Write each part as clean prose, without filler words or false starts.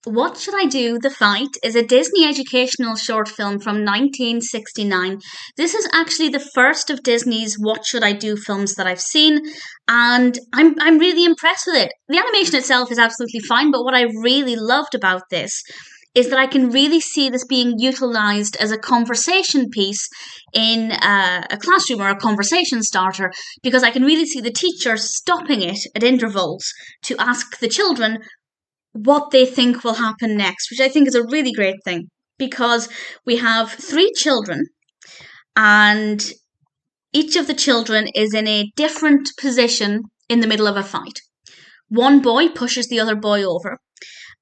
What Should I Do? The Fight is a Disney educational short film from 1969. This is actually the first of Disney's What Should I Do films that I've seen, and I'm really impressed with it. The animation itself is absolutely fine, but what I really loved about this is that I can really see this being utilized as a conversation piece in a classroom or a conversation starter, because I can really see the teacher stopping it at intervals to ask the children what they think will happen next, which I think is a really great thing, because we have three children and each of the children is in a different position in the middle of a fight. One boy pushes the other boy over,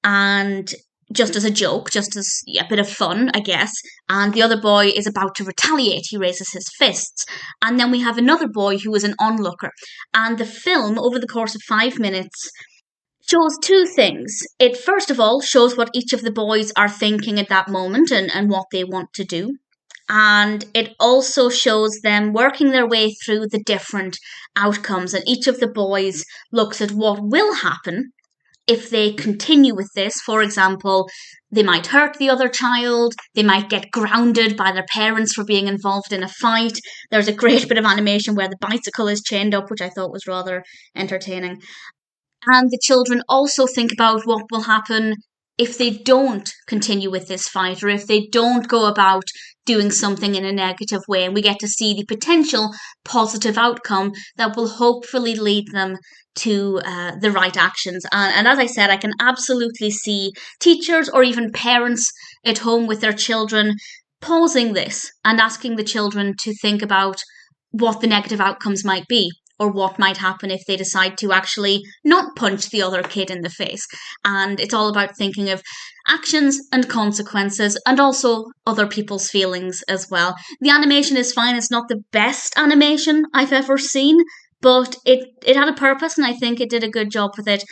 and just as a joke, just as a bit of fun, I guess, and the other boy is about to retaliate. He raises his fists. And then we have another boy who is an onlooker. And the film, over the course of 5 minutes, shows two things. It first of all shows what each of the boys are thinking at that moment and what they want to do. And it also shows them working their way through the different outcomes. And each of the boys looks at what will happen if they continue with this. For example, they might hurt the other child, they might get grounded by their parents for being involved in a fight. There's a great bit of animation where the bicycle is chained up, which I thought was rather entertaining. And the children also think about what will happen if they don't continue with this fight, or if they don't go about doing something in a negative way. And we get to see the potential positive outcome that will hopefully lead them to the right actions. And as I said, I can absolutely see teachers or even parents at home with their children pausing this and asking the children to think about what the negative outcomes might be, or what might happen if they decide to actually not punch the other kid in the face. And it's all about thinking of actions and consequences, and also other people's feelings as well. The animation is fine. It's not the best animation I've ever seen, but it had a purpose, and I think it did a good job with it.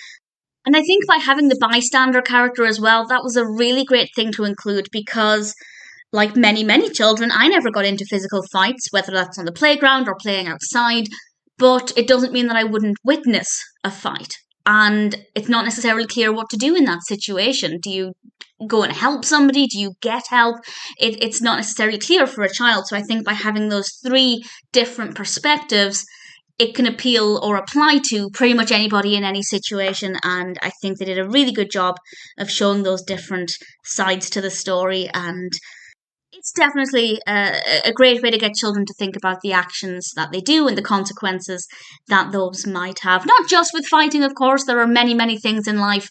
And I think by having the bystander character as well, that was a really great thing to include, because like many children, I never got into physical fights, whether that's on the playground or playing outside. But it doesn't mean that I wouldn't witness a fight. And it's not necessarily clear what to do in that situation. Do you go and help somebody? Do you get help? It's not necessarily clear for a child. So I think by having those three different perspectives, it can appeal or apply to pretty much anybody in any situation. And I think they did a really good job of showing those different sides to the story. And it's definitely a great way to get children to think about the actions that they do and the consequences that those might have. Not just with fighting, of course. There are many things in life,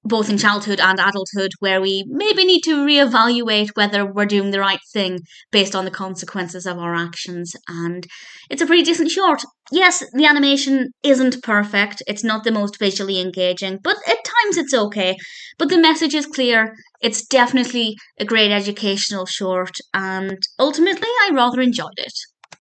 both in childhood and adulthood, where we maybe need to reevaluate whether we're doing the right thing based on the consequences of our actions. And it's a pretty decent short. Yes, the animation isn't perfect. It's not the most visually engaging, but at times it's okay. But the message is clear. It's definitely a great educational short, and ultimately I rather enjoyed it.